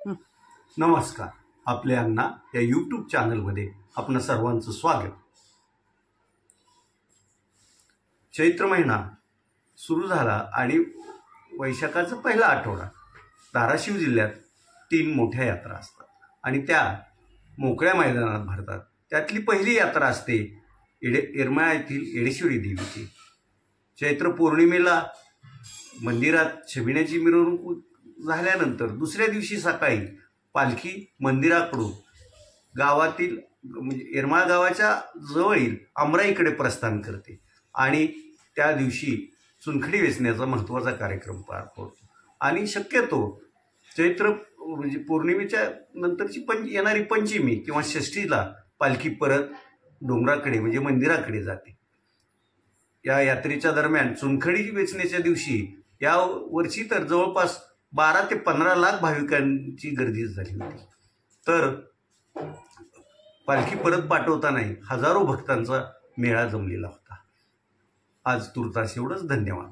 नमस्कार. आपल्या अण्णा या यूट्यूब चॅनलमध्ये आपणा सर्वांचं स्वागत. चैत्र महिना सुरू झाला आणि वैशाखाचा पहिला आठवडा. धाराशिव जिल्ह्यात 3 मोठ्या यात्रा असतात आणि त्या मोकळ्या मैदानात भरतात. त्यातली पहिली यात्रा असते येरमाळा येथील येडेश्वरी देवीची. चैत्र पौर्णिमेला मंदिरात छबिण्याची मिरवणूक झाल्यानंतर दुसऱ्या दिवशी सकाळी पालखी मंदिराकडून गावातील म्हणजे येरमाळा गावाच्या जवळील आमराईकडे प्रस्थान करते आणि त्या दिवशी चुनखडी वेचण्याचा महत्त्वाचा कार्यक्रम पार पडतो. आणि शक्यतो चैत्र म्हणजे पौर्णिमेच्या नंतरची येणारी पंचमी किंवा षष्ठीला पालखी परत डोंगराकडे म्हणजे मंदिराकडे जाते. या यात्रेच्या दरम्यान चुनखडी वेचण्याच्या दिवशी या वर्षी तर जवळपास 12 ते 15 लाख भाविकांची गर्दी झाली होती. तर पालखी परत पाठवतानाही हजारो भक्तांचा मेळा जमलेला होता. आज तुर्तास एवढंच. धन्यवाद.